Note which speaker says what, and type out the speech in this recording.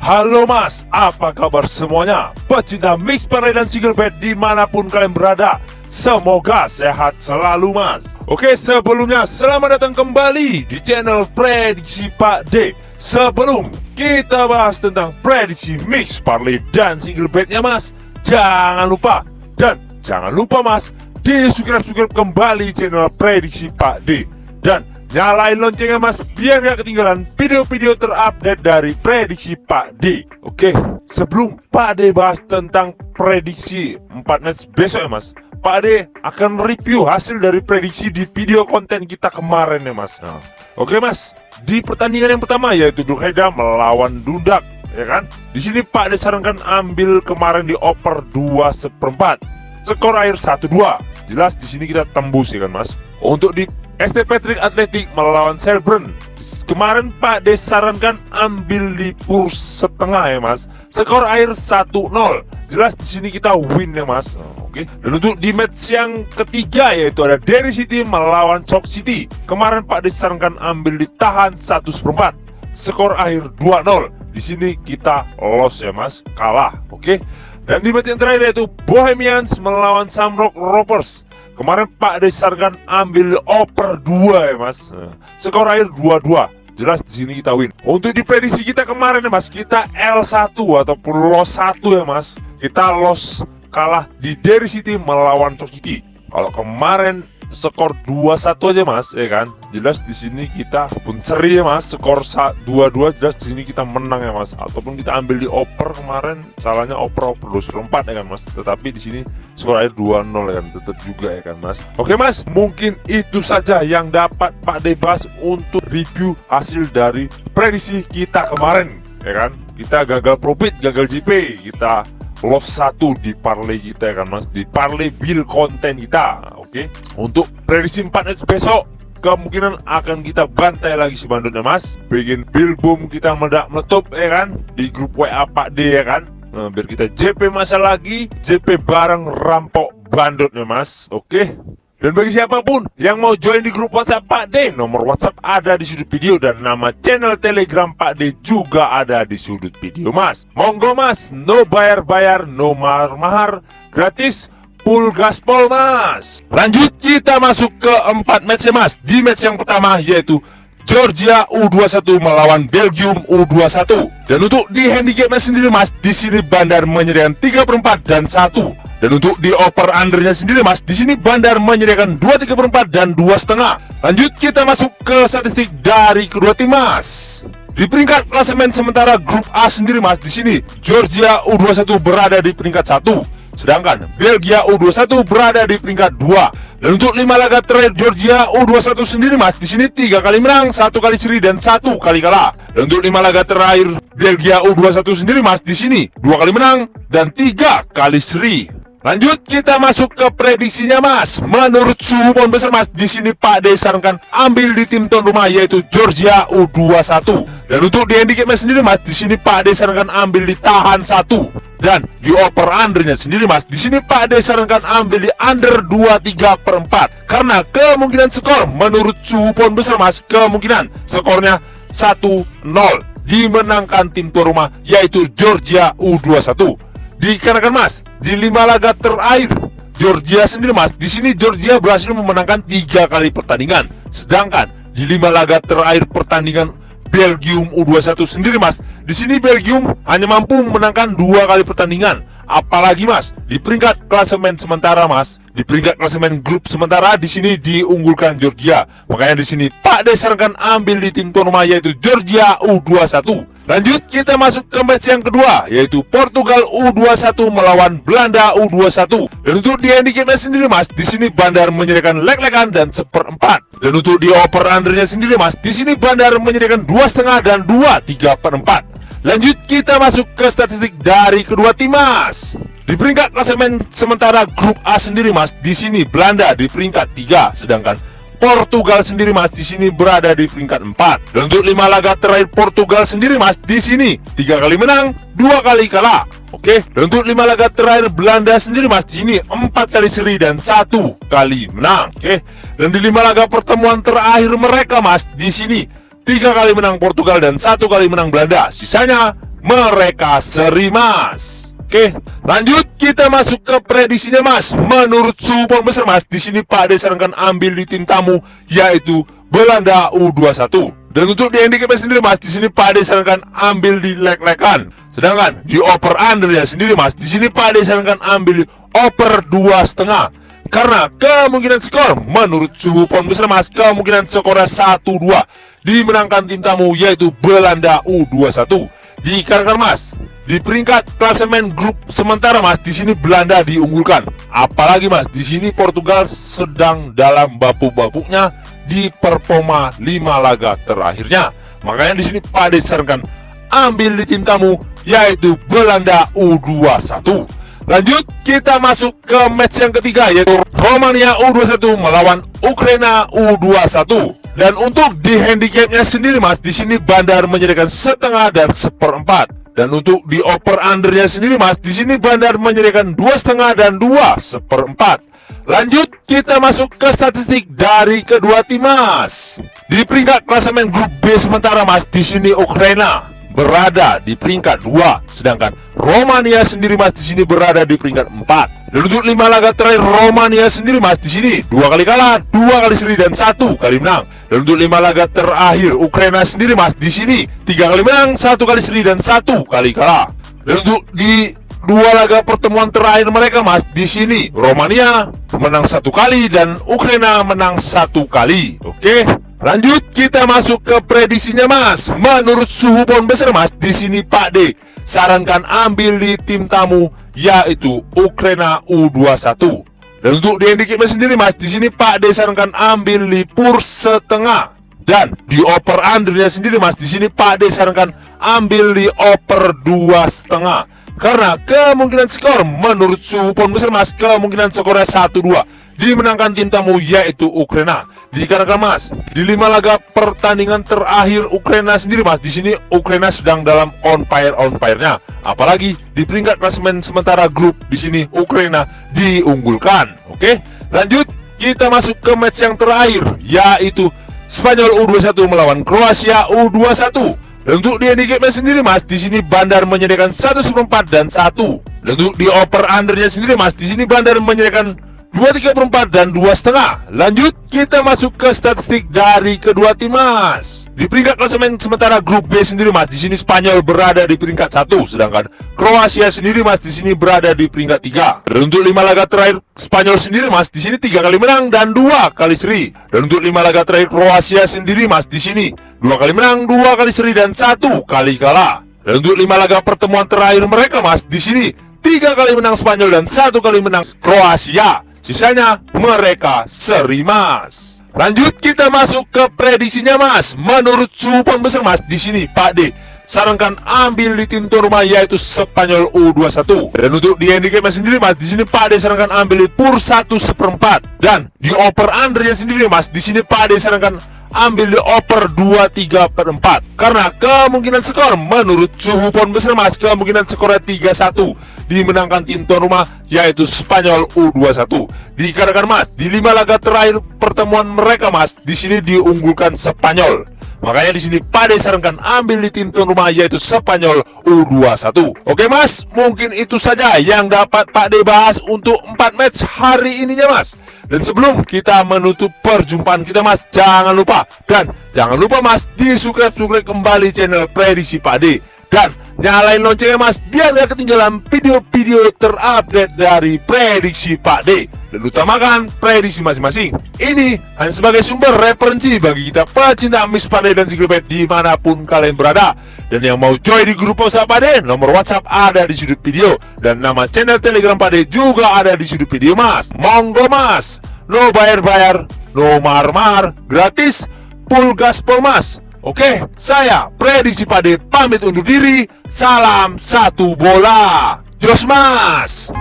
Speaker 1: Halo mas, apa kabar semuanya? Pecinta mix parlay dan single bet dimanapun kalian berada, semoga sehat selalu mas. Oke, sebelumnya selamat datang kembali di channel Prediksi Pak D. Sebelum kita bahas tentang prediksi mix parlay dan single betnya mas, jangan lupa mas, di subscribe kembali channel Prediksi Pak D. Dan nyalain loncengnya mas, biar gak ketinggalan video-video terupdate dari Prediksi Pak D. Oke, sebelum Pak D bahas tentang prediksi 4 match besok ya mas, Pak D akan review hasil dari prediksi di video konten kita kemarin ya mas. Oke mas, di pertandingan yang pertama yaitu Durheda melawan Dundak, ya kan? Di sini Pak D sarankan ambil kemarin di oper 2/4, skor akhir 1-2. Jelas di sini kita tembus ya kan mas. Untuk di ST Patrick Athletic melawan Selburn, kemarin Pak D sarankan ambil di purs setengah ya mas, skor akhir 1-0. Jelas di sini kita win ya mas. Oke. Dan untuk di match yang ketiga yaitu ada Derry City melawan Chalk City, kemarin Pak D sarankan ambil ditahan 1/4, skor akhir 2-0. Di sini kita loss ya mas, kalah. Oke. Dan di match yang terakhir yaitu Bohemians melawan Shamrock Rovers, kemarin Pak D sarankan ambil oper 2 ya mas, skor akhir 2-2. Jelas di sini kita win. Untuk di prediksi kita kemarin ya mas, kita L1 ataupun loss 1 ya mas. Kita loss kalah di Derry City melawan Chalk City. Kalau kemarin skor 2-1 aja mas, ya kan? Jelas di sini kita pun seri ya mas, skor 2-2. Jelas di sini kita menang ya mas. Ataupun kita ambil di oper kemarin, salahnya oper 2/4 ya kan mas. Tetapi di sini skor akhir 2-0 ya kan, tetap juga ya kan mas. Oke mas, mungkin itu saja yang dapat Pak D bahas untuk review hasil dari prediksi kita kemarin, ya kan? Kita gagal profit, gagal JP, kita loss 1 di parlay kita ya kan mas, di parlay bill konten kita. Oke. Untuk prediksi 4 match besok, kemungkinan akan kita bantai lagi si bandutnya mas, bikin bill boom kita meledak-meletup ya kan, di grup WA Pak D ya kan. Biar kita JP masa lagi, JP bareng rampok bandutnya mas. Oke. Dan bagi siapapun yang mau join di grup WhatsApp Pak D, nomor WhatsApp ada di sudut video dan nama channel Telegram Pak D juga ada di sudut video mas. Monggo mas, no bayar-bayar, no mahar-mahar, gratis, full gaspol mas. Lanjut kita masuk ke 4 match ya mas. Di match yang pertama yaitu Georgia U21 melawan Belgium U21. Dan untuk di handicapnya sendiri mas, di sini Bandar menyediakan 3/4 dan 1. Dan untuk di over undernya sendiri mas, di sini Bandar menyediakan 2/3 dan 2,5. Lanjut kita masuk ke statistik dari kedua tim mas. Di peringkat klasemen sementara grup A sendiri mas, di sini Georgia U21 berada di peringkat 1, sedangkan Belgia U21 berada di peringkat 2. Dan untuk 5 laga terakhir Georgia U21 sendiri mas, di sini 3 kali menang, 1 kali seri dan 1 kali kalah. Dan untuk 5 laga terakhir Belgia U21 sendiri mas, di sini 2 kali menang dan 3 kali seri. Lanjut kita masuk ke prediksinya mas. Menurut suhu pon besar mas, di sini Pak D sarankan ambil di tim tuan rumah yaitu Georgia U21. Dan untuk di handicapnya sendiri mas, di sini Pak D sarankan ambil di tahan 1. Dan di over undernya sendiri mas, di sini Pak D sarankan ambil di under 2/3/4. Karena kemungkinan skor menurut suhu pon besar mas, kemungkinan skornya 1-0 dimenangkan tim tuan rumah yaitu Georgia U21. Dikarenakan mas, di 5 laga terakhir Georgia sendiri mas, di sini Georgia berhasil memenangkan 3 kali pertandingan, sedangkan di 5 laga terakhir pertandingan Belgium U21 sendiri mas, di sini Belgium hanya mampu memenangkan 2 kali pertandingan. Apalagi mas, di peringkat klasemen sementara mas, di peringkat klasemen grup sementara di sini diunggulkan Georgia. Makanya di sini Pak D sarankan ambil di tim tuan rumah yaitu Georgia U21. Lanjut kita masuk ke match yang kedua yaitu Portugal U21 melawan Belanda U21. Dan untuk di handicapnya sendiri mas, di sini Bandar menyediakan leg-legan dan 1/4. Dan untuk di over undernya sendiri mas, di sini Bandar menyediakan 2,5 dan 2/3/4. Lanjut kita masuk ke statistik dari kedua tim mas. Di peringkat klasemen sementara grup A sendiri mas, di sini Belanda di peringkat 3, sedangkan Portugal sendiri mas di sini berada di peringkat 4. Dan untuk 5 laga terakhir Portugal sendiri mas, di sini 3 kali menang, 2 kali kalah. Oke. Dan untuk 5 laga terakhir Belanda sendiri mas, di sini 4 kali seri dan 1 kali menang. Oke. Dan di 5 laga pertemuan terakhir mereka mas, di sini 3 kali menang Portugal dan 1 kali menang Belanda. Sisanya mereka seri Mas. Oke, lanjut kita masuk ke prediksinya Mas. Menurut suhu pembesar Mas, di sini Pak De sarankan ambil di tim tamu yaitu Belanda U21. Dan untuk di handicap sendiri Mas, di sini Pak De sarankan ambil di leg-legan. Sedangkan di over under ya sendiri Mas, di sini Pak De sarankan ambil di over 2,5. Karena kemungkinan skor menurut suhu pembesar Mas, kemungkinan skornya 1-2 dimenangkan tim tamu yaitu Belanda U21. Dikarenakan Mas, di peringkat klasemen grup sementara Mas, di sini Belanda diunggulkan. Apalagi Mas, di sini Portugal sedang dalam bapuk-bapuknya di performa 5 laga terakhirnya. Makanya di sini Pak De sarankan ambil di tim tamu yaitu Belanda U21. Lanjut kita masuk ke match yang ketiga yaitu Romania U21 melawan Ukraina U21. Dan untuk di handicapnya sendiri Mas, di sini Bandar menyediakan setengah dan 1/4. Dan untuk di over undernya sendiri Mas, di sini Bandar menyediakan 2,5 dan 2/4. Lanjut kita masuk ke statistik dari kedua tim Mas. Di peringkat klasemen grup B sementara Mas, di sini Ukraina berada di peringkat 2, sedangkan Romania sendiri Mas di sini berada di peringkat 4. Dan untuk 5 laga terakhir Romania sendiri Mas, di sini 2 kali kalah, 2 kali seri dan 1 kali menang. Dan untuk 5 laga terakhir Ukraina sendiri Mas, di sini 3 kali menang, 1 kali seri dan 1 kali kalah. Dan untuk di 2 laga pertemuan terakhir mereka Mas, di sini Romania menang 1 kali dan Ukraina menang 1 kali. Oke. Lanjut kita masuk ke prediksinya Mas. Menurut suhu pembesar Mas, di sini Pak De sarankan ambil di tim tamu yaitu Ukraina U21. Dan untuk di handicap sendiri Mas, di sini Pak De sarankan ambil di pur setengah. Dan di over undernya sendiri Mas, di sini Pak De sarankan ambil di over 2,5. Karena kemungkinan skor menurut suhu pembesar Mas, kemungkinan skornya 1-2 dimenangkan tim tamu yaitu Ukraina. Dikarenakan Mas, di 5 laga pertandingan terakhir Ukraina sendiri Mas, di sini Ukraina sedang dalam on fire-nya. Apalagi di peringkat klasemen sementara grup, di sini Ukraina diunggulkan. Oke, lanjut kita masuk ke match yang terakhir yaitu Spanyol U21 melawan Kroasia U21. Dan untuk di handicapnya sendiri Mas, di sini Bandar menyediakan 1/4 dan 1. Dan untuk di over undernya sendiri Mas, di sini Bandar menyediakan 2,3/4 dan 2,5. Lanjut kita masuk ke statistik dari kedua tim Mas. Di peringkat klasemen sementara grup B sendiri Mas, di sini Spanyol berada di peringkat 1, sedangkan Kroasia sendiri Mas di sini berada di peringkat 3. Dan untuk 5 laga terakhir Spanyol sendiri Mas, di sini 3 kali menang dan 2 kali seri. Dan untuk 5 laga terakhir Kroasia sendiri Mas, di sini 2 kali menang, 2 kali seri dan 1 kali kalah. Dan untuk 5 laga pertemuan terakhir mereka Mas, di sini 3 kali menang Spanyol dan 1 kali menang Kroasia. Sisanya mereka seri Mas. Lanjut kita masuk ke prediksinya Mas. Menurut suhu pembesar Mas, di sini Pak De sarankan ambil di tim tuan rumah yaitu Spanyol U21. Dan untuk di handicapnya sendiri Mas, di sini Pak De sarankan ambil di pur 1/4. Dan di over undernya sendiri Mas, di sini Pak De sarankan ambil di over 2,3/4. Karena kemungkinan skor menurut suhu pembesar Mas, kemungkinan skornya 3-1 dimenangkan tim tuan rumah yaitu Spanyol U21. Dikarenakan Mas, di 5 laga terakhir pertemuan mereka Mas, di sini diunggulkan Spanyol. Makanya di sini Pak De sarankan ambil di tim tuan rumah yaitu Spanyol U21. Oke Mas, mungkin itu saja yang dapat Pak De bahas untuk 4 match hari ininya Mas. Dan sebelum kita menutup perjumpaan kita Mas, jangan lupa Mas di-subscribe kembali channel Prediksi Pak De. Dan nyalain loncengnya Mas, biar gak ketinggalan video-video terupdate dari Prediksi Pak De. Dan utamakan prediksi masing-masing. Ini hanya sebagai sumber referensi bagi kita pecinta Mix Pak De dan Single Bed dimanapun kalian berada. Dan yang mau join di grup WhatsApp Pak De, nomor WhatsApp ada di sudut video. Dan nama channel Telegram Pak De juga ada di sudut video Mas. Monggo Mas, no bayar-bayar, no mahar-mahar, gratis, full gaspol Mas. Oke, saya Prediksi Pak De pamit undur diri. Salam satu bola. Jos Mas.